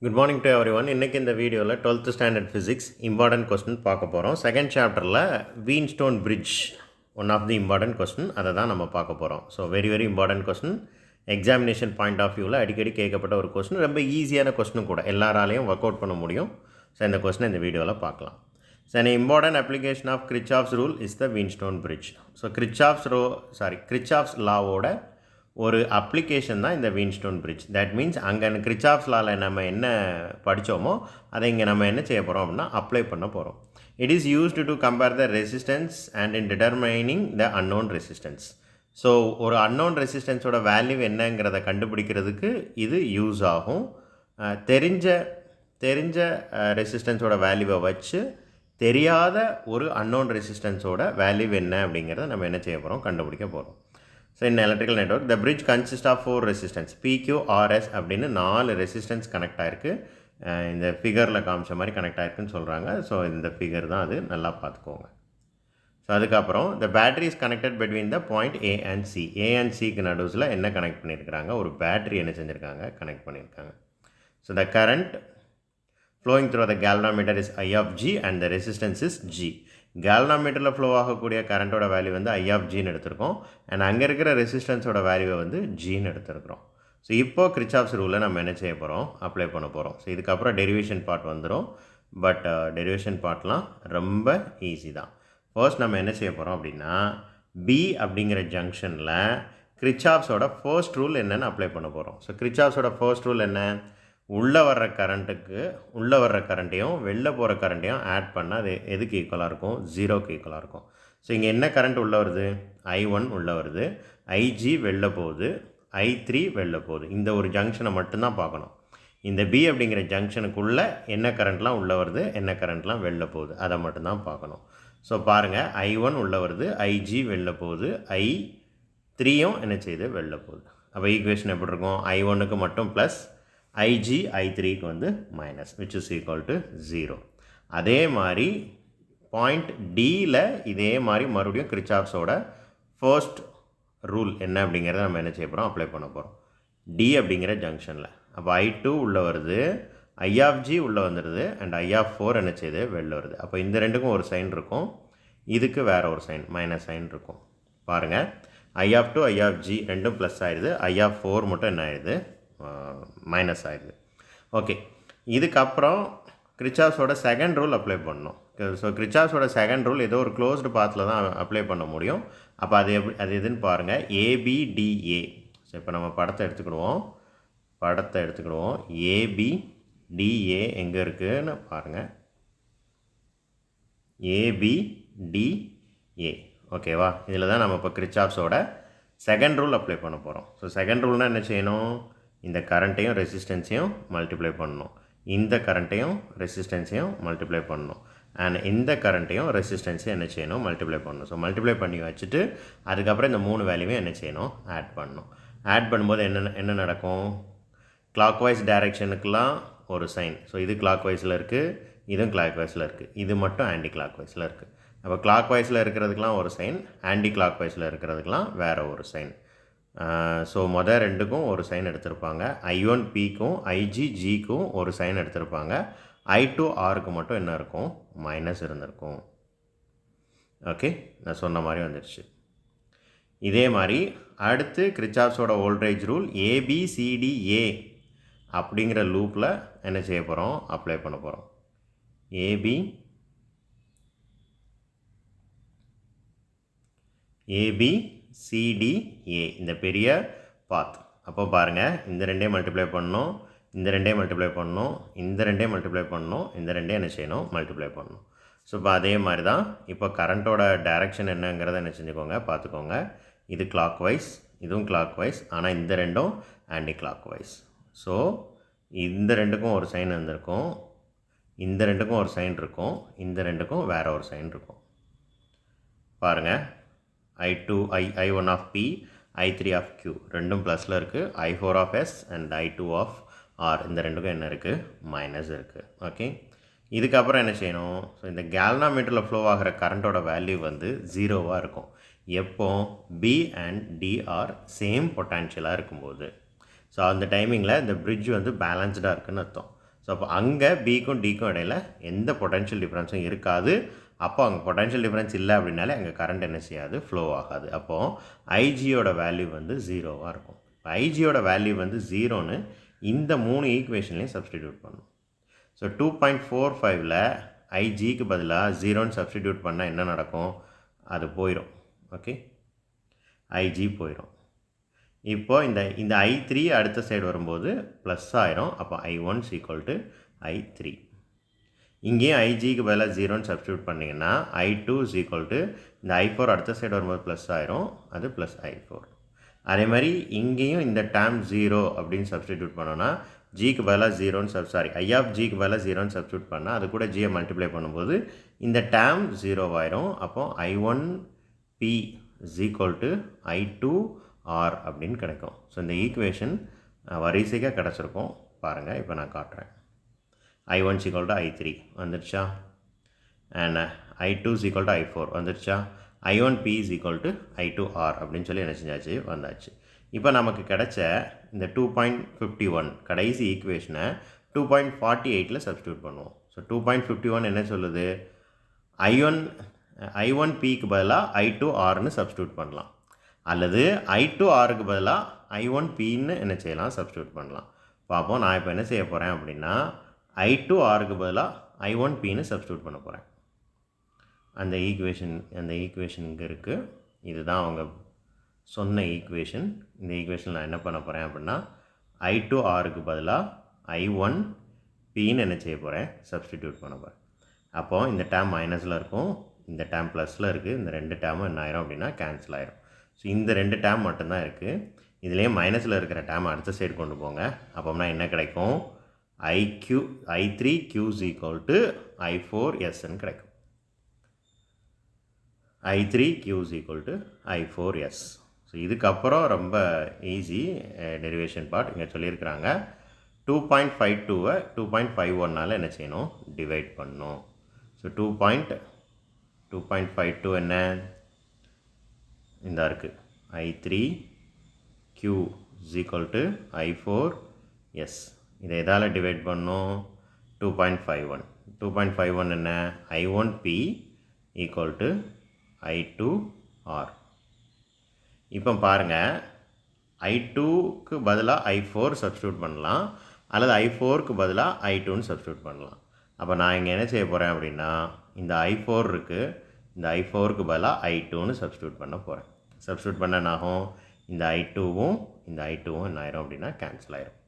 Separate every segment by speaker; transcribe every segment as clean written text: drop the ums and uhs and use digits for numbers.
Speaker 1: Good morning to every one. இன்றைக்கி இந்த வீடியோவில் 12th standard physics important question பார்க்க போகிறோம். செகண்ட் சாப்டரில் Wheatstone bridge one of the important question அதை தான் நம்ம பார்க்க போகிறோம். So very important question. Examination point of வியூவில் அடிக்கடி கேட்கப்பட்ட ஒரு கொஸ்டின், ரொம்ப ஈஸியான கொஸ்டினும் கூட, எல்லாராலையும் ஒர்க் அவுட் பண்ண முடியும். ஸோ இந்த கொஸ்டினை இந்த வீடியோவில் பார்க்கலாம். So an important application of Kirchhoff's rule is the Wheatstone bridge. So Kirchhoff's லாவோட ஒரு அப்ளிகேஷன் தான் இந்த வீன்ஸ்டோன் பிரிட்ஜ். தட் மீன்ஸ் அங்கே கிரிச்சாஃப்ஸ் லாவில் நம்ம என்ன படித்தோமோ அதை இங்கே நம்ம என்ன செய்ய போகிறோம் அப்படின்னா அப்ளை பண்ண போகிறோம். It is used to compare the resistance and in determining the unknown resistance. So ஒரு அன்னோன் ரெசிஸ்டன்ஸோட வேல்யூ என்னங்கிறத கண்டுபிடிக்கிறதுக்கு இது யூஸ் ஆகும். தெரிஞ்ச ரெசிஸ்டன்ஸோட வேல்யூவை வச்சு தெரியாத ஒரு அன்னோன் ரெசிஸ்டன்ஸோட வேல்யூ என்ன அப்படிங்கிறத நம்ம என்ன செய்ய போகிறோம், கண்டுபிடிக்க போகிறோம். ஸோ இந்த electrical network the bridge consist of 4 resistance PQRS அப்படின்னு 4 ரெசிஸ்டன்ஸ் கனெக்ட் ஆகிருக்கு. இந்த ஃபிகரில் காமிச்ச மாதிரி கனெக்ட் ஆகிருக்குன்னு சொல்கிறாங்க. ஸோ இந்த ஃபிகர் தான் அது, நல்லா பார்த்துக்கோங்க. ஸோ அதுக்கப்புறம் த battery is connected between the point A and C. A and Cக்கு நடுவில் என்ன கனெக்ட் பண்ணியிருக்கிறாங்க, ஒரு பேட்ரி என்ன செஞ்சுருக்காங்க, கனெக்ட் பண்ணியிருக்காங்க. So the current flowing through the galvanometer is I of G and the resistance is G. galvanometerல ஃப்ளோ ஆகக்கூடிய கரண்ட்டோட வேல்யூ வந்து I of Gன்னு எடுத்திருக்கோம். அண்ட் அங்கே இருக்கிற ரெசிஸ்டன்ஸோட வேல்யூவை வந்து Gன்னு எடுத்துருக்கிறோம். ஸோ இப்போ கிரிச்சாஃப்ஸ் ரூலை நம்ம என்ன செய்ய போகிறோம், அப்ளை பண்ண போகிறோம். ஸோ இதுக்கப்புறம் டெரிவேஷன் பார்ட் வந்துடும். பட் டெரிவேஷன் பார்ட்லாம் ரொம்ப ஈஸி தான். ஃபர்ஸ்ட் நம்ம என்ன செய்ய போகிறோம் அப்படின்னா B அப்படிங்கிற ஜங்ஷனில் கிரிச்சாஃப்ஸோட ஃபர்ஸ்ட் ரூல் என்னென்னு அப்ளை பண்ண போகிறோம். ஸோ கிரிச்சாஃப்ஸோட ஃபர்ஸ்ட் ரூல் என்ன, உள்ளே வர்ற கரண்ட்டையும் வெளில போகிற கரண்ட்டையும் ஆட் பண்ணால் அது எதுக்கு ஈக்குவலாக இருக்கும், 0க்கு ஈக்குவலாக இருக்கும். ஸோ இங்கே என்ன கரண்ட் உள்ளே வருது, I1 உள்ளே வருது, IG வெளில போகுது, I3 வெளில போகுது. இந்த ஒரு ஜங்ஷனை மட்டும்தான் பார்க்கணும். இந்த B அப்படிங்கிற ஜங்ஷனுக்குள்ளே என்ன கரண்ட்லாம் உள்ளே வருது, என்ன கரண்ட்லாம் வெளில போகுது, அதை மட்டும்தான் பார்க்கணும். ஸோ பாருங்கள், I1 உள்ளே வருது, IG வெளில போகுது, I3யும் என்ன செய்யுது, வெளில போகுது. அப்போ ஈக்குவேஷன் எப்படி இருக்கும், I1க்கு மட்டும் ப்ளஸ், IG I3க்கு வந்து minus, which is equal to 0. அதே மாதிரி பாயிண்ட் Dயில் இதே மாதிரி மறுபடியும் கிரிச்சாஃப்ஸோட ஃபர்ஸ்ட் ரூல் என்ன அப்படிங்கிறத நம்ம என்ன செய்ய போகிறோம், அப்ளை பண்ண போகிறோம். D அப்படிங்கிற ஜங்ஷனில் அப்போ I2 உள்ளே வருது, I of G உள்ளே வந்துடுது, அண்ட் I of 4 என்ன செய்யுது, வெளில வருது. அப்போ இந்த ரெண்டுக்கும் ஒரு சைன் இருக்கும், இதுக்கு வேறு ஒரு சைன், மைனஸ் சைன் இருக்கும். பாருங்கள், I of 2 I of G ரெண்டும் ப்ளஸ் ஆகிடுது, I of 4 மட்டும் என்ன ஆகிடுது, மைனஸ் ஆகிடுது. ஓகே, இதுக்கப்புறம் கிரிச்சாஃப்ஸோட செகண்ட் ரூல் அப்ளை பண்ணணும். ஸோ கிரிச்சாஃப்ஸோட செகண்ட் ரூல் ஏதோ ஒரு க்ளோஸ்டு பாத்தில் தான் அப்ளை பண்ண முடியும். அப்போ அது எதுன்னு பாருங்கள், ABDA. ஸோ இப்போ நம்ம படத்தை எடுத்துக்கிடுவோம். ABDA எங்கே இருக்குதுன்னு பாருங்கள், ABDA. ஓகேவா, இதில் தான் நம்ம இப்போ கிரிச்சாஃப்ஸோட செகண்ட் ரூல் அப்ளை பண்ண போகிறோம். ஸோ செகண்ட் ரூல்னால் என்ன செய்யணும், இந்த கரண்ட்டையும் ரெசிஸ்டன்ஸையும் மல்டிப்ளை பண்ணணும், இந்த கரண்ட்டையும் ரெசிஸ்டன்ஸையும் மல்டிப்ளை பண்ணணும், அண்ட் இந்த கரண்ட்டையும் ரெசிஸ்டன்ஸையும் என்ன செய்யணும், மல்டிப்ளை பண்ணணும். ஸோ மல்டிப்ளை பண்ணி வச்சுட்டு அதுக்கப்புறம் இந்த 3 வேல்யூவையும் என்ன செய்யணும், ஆட் பண்ணணும். ஆட் பண்ணும்போது என்ன நடக்கும், கிளாக் வைஸ் டைரெக்ஷனுக்கெலாம் ஒரு சைன். ஸோ இது கிளாக் வைஸில் இருக்குது, இதுவும் கிளாக் வைஸில் இருக்குது, இது மட்டும் ஆன்டி கிளாக் வைஸில் இருக்குது. அப்போ கிளாக் வைஸில் இருக்கிறதுக்கெலாம் ஒரு சைன், ஆன்டி கிளாக் வைஸில் இருக்கிறதுக்கெலாம் வேறு ஒரு சைன். ஸோ ரெண்டுக்கும் ஒரு சைன் எடுத்திருப்பாங்க. I1 Pக்கும் IG Gக்கும் ஒரு சைன் எடுத்திருப்பாங்க. I2 Rக்கு மட்டும் என்ன இருக்கும், மைனஸ் இருந்திருக்கும். ஓகே, நான் சொன்ன மாதிரி வந்துடுச்சு. இதே மாதிரி அடுத்து கிரிச்சாஃப்ஸோட வோல்டேஜ் ரூல் ABCDA அப்படிங்கிற லூப்பில் என்ன செய்ய போகிறோம், அப்ளை பண்ண போகிறோம். ABCDA இந்த பெரிய பாத். அப்போ பாருங்கள், இந்த ரெண்டையும் மல்டிப்ளை பண்ணணும், இந்த ரெண்டையும் மல்டிப்ளை பண்ணணும், இந்த ரெண்டையும் மல்டிப்ளை பண்ணணும், இந்த ரெண்டையும் என்ன செய்யணும், மல்டிப்ளை பண்ணணும். ஸோ இப்போ அதே மாதிரி தான் இப்போ கரண்ட்டோட டைரக்ஷன் என்னங்கிறத என்ன செஞ்சுக்கோங்க, பார்த்துக்கோங்க. இது கிளாக் வைஸ், இதுவும் கிளாக் வைஸ், ஆனால் இந்த ரெண்டும் ஆன்டி கிளாக் வைஸ். ஸோ இந்த ரெண்டுக்கும் ஒரு சைன் வந்திருக்கும், இந்த ரெண்டுக்கும் ஒரு சைன் இருக்கும், இந்த ரெண்டுக்கும் வேறு ஒரு சைன் இருக்கும். பாருங்கள், I1 of P, I3 of Q ரெண்டும் ப்ளஸில் இருக்குது, I4 of S and I2 of R இந்த ரெண்டுக்கும் என்ன இருக்குது, மைனஸ் இருக்குது. ஓகே, இதுக்கப்புறம் என்ன செய்யணும், ஸோ இந்த கேல்வனோமீட்டரில் ஃப்ளோ ஆகிற கரண்ட்டோட வேல்யூ வந்து 0வாக இருக்கும் எப்போ B and D are same பொட்டான்ஷியலாக இருக்கும்போது. ஸோ அந்த டைமிங்கில் இந்த பிரிட்ஜ் வந்து பேலன்ஸ்டாக இருக்குதுன்னு அர்த்தம். ஸோ அப்போ அங்கே பிக்கும் டிக்கும் இடையில் எந்த பொட்டன்ஷியல் டிஃப்ரென்ஸும் இருக்காது. அப்போ அங்கே பொட்டன்ஷியல் டிஃப்ரென்ஸ் இல்லை அப்படின்னாலே அங்கே கரண்ட் என்ன செய்யாது, ஃப்ளோ ஆகாது. அப்போது ஐஜியோட வேல்யூ வந்து 0வாக இருக்கும். ஐஜியோட வேல்யூ வந்து 0ன்னு இந்த 3 ஈக்குவேஷன்லையும் சப்ஸ்டிடியூட் பண்ணணும். ஸோ 2.45ல் ஐஜிக்கு பதிலாக 0ன்னு சப்ஸ்டிடியூட் பண்ணால் என்ன நடக்கும், அது போயிடும். ஓகே, ஐஜி போயிடும். இப்போ இந்த I3 அடுத்த சைடு வரும்போது ப்ளஸ் ஆயிரும். அப்போ I1 = I3. இங்கேயும் ஐஜிக்கு பதிலாக 0ன்னு சப்ஸ்டியூட் பண்ணிங்கன்னா I2 = இந்த I4 அடுத்த சைடு வரும்போது ப்ளஸ் ஆயிரும், அது ப்ளஸ் I4. அதே மாதிரி இங்கேயும் இந்த டேர்ம் 0 அப்படின்னு சப்ஸ்டிடியூட் பண்ணோன்னா ஜிக்கு பதிலாக 0ன்னு I ஆஃப் ஜிக்கு பதிலாக 0ன்னு சப்ஸ்டியூட் பண்ணால் அது கூட ஜியை மல்டிப்ளை பண்ணும்போது இந்த டேர்ம் 0 ஆயிரும். அப்போ I1P = I2R அப்படின்னு கிடைக்கும். ஸோ இந்த ஈக்குவேஷன் வரிசையாக கிடச்சிருக்கும். பாருங்கள், இப்போ நான் காட்டுறேன். I1 = I3 வந்துடுச்சா, அண்ட் I2 = I4 வந்துடுச்சா, I1P = I2R அப்படின்னு சொல்லி என்ன செஞ்சாச்சு, வந்தாச்சு. இப்போ நமக்கு கிடைச்ச இந்த 2.51 கடைசி ஈக்குவேஷனை 2.48ல் சப்ஸ்டியூட் பண்ணுவோம். ஸோ 2.51 என்ன சொல்லுது, I1Pக்கு பதிலாக I2Rன்னு சப்ஸ்டியூட் பண்ணலாம், அல்லது I2Rக்கு பதிலாக I1Pன்னு என்ன செய்யலாம், சப்ஸ்டியூட் பண்ணலாம். பார்ப்போம். நான் இப்போ என்ன செய்ய போகிறேன் அப்படின்னா I2Rக்கு பதிலாக I1Pன்னு சப்ஸ்டியூட் பண்ண போகிறேன். அந்த ஈக்குவேஷன் இங்கே இருக்குது. இதுதான் அவங்க சொன்ன ஈக்குவேஷன். இந்த ஈக்குவேஷன் நான் என்ன பண்ண போகிறேன் அப்படின்னா I2Rக்கு பதிலாக I1Pன்னு என்ன செய்ய போகிறேன், சப்ஸ்டிடியூட் பண்ண போகிறேன். அப்போது இந்த டேர்ம் மைனஸில் இருக்கும், இந்த டேர்ம் ப்ளஸில் இருக்குது. இந்த 2 டேர்மும் என்ன ஆயிரும் அப்படின்னா கேன்சல் ஆயிரும். ஸோ இந்த 2 டேர்ம் மட்டும்தான் இருக்குது. இதுலேயே மைனஸில் இருக்கிற டேர்ம் அடுத்த சைடு கொண்டு போங்க. அப்போம்னா என்ன கிடைக்கும், I3Q = I4Sன்னு கிடைக்கும். I3Q = I4S. ஸோ இதுக்கப்புறம் ரொம்ப ஈஸி டெரிவேஷன் பார்ட் இங்கே சொல்லியிருக்கிறாங்க. 2.52வை 2.51னால் என்ன செய்யணும், டிவைட் பண்ணணும். ஸோ 2.52 என்ன, இந்த இருக்குது I3Q = I4S. இதை எதால் டிவைட் பண்ணணும், 2.51. 2.51 என்ன, I1P = I2R. இப்போ பாருங்கள், I2க்கு பதிலாக I4 சப்ஸ்டியூட் பண்ணலாம், அல்லது I4க்கு பதிலாக I2ன்னு சப்ஸ்டியூட் பண்ணலாம். அப்போ நான் இங்கே என்ன செய்ய போகிறேன் அப்படின்னா இந்த I4 இருக்குது, இந்த I4க்கு பதிலாக I2ன்னு சப்ஸ்டியூட் பண்ண போகிறேன். சப்ஸ்டியூட் பண்ண என்னாகும், இந்த I2வும் இந்த I2வும் என்ன ஆயிரும் அப்படின்னா கேன்சல் ஆயிரும்.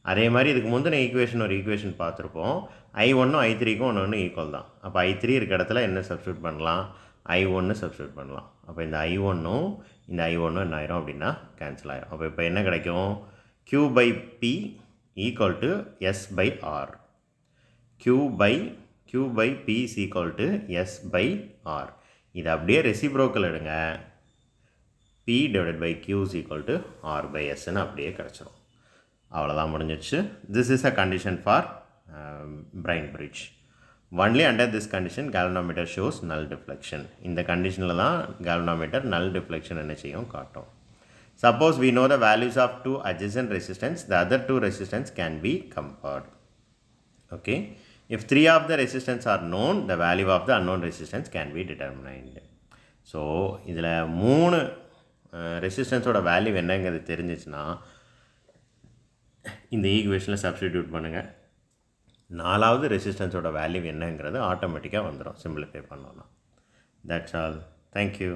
Speaker 1: அதே மாதிரி இதுக்கு முந்தின ஈக்குவேஷன் ஒரு ஈக்குவேஷன் பார்த்துருப்போம். I1ம் I3க்கும் ஒன்று ஈக்குவல் தான். அப்போ I3 இருக்க இடத்துல என்ன சப்ஸ்டியூட் பண்ணலாம், I1ன்னு சப்ஸ்டியூட் பண்ணலாம். அப்போ இந்த I1ம் இந்த I1ம் என்ன ஆயிரும் அப்படின்னா கேன்சல் ஆயிரும். அப்போ இப்போ என்ன கிடைக்கும், Q/P = S/R. Q/P = S/R. இது அப்படியே ரெசிப்ரோக்கல் எடுங்க, P/Q = R/Sன்னு அப்படியே கிடச்சிரும். அவ்வளோதான், முடிஞ்சிடுச்சு. This is a condition for brain bridge. Only under this condition galvanometer shows null deflection. இந்த கண்டிஷனில் தான் கேல்வனோமீட்டர் நல் டிஃப்ளெக்ஷன் என்ன செய்யும், காட்டும். Suppose we know the values of 2 adjacent resistance, the other 2 resistance can be compared. Okay, if 3 of the resistance are known, the value of the unknown resistance can be determined. So இதில் 3 ரெசிஸ்டன்ஸோட value என்னங்கிறது தெரிஞ்சிச்சுன்னா இந்த ஈக்குவேஷனில் substitute பண்ணுங்கள். 4வது ரெசிஸ்டன்ஸோட value என்னங்கிறது ஆட்டோமேட்டிக்காக வந்துடும் சிம்பிளிஃபை பண்ணோன்னா. That's all. தேங்க்யூ.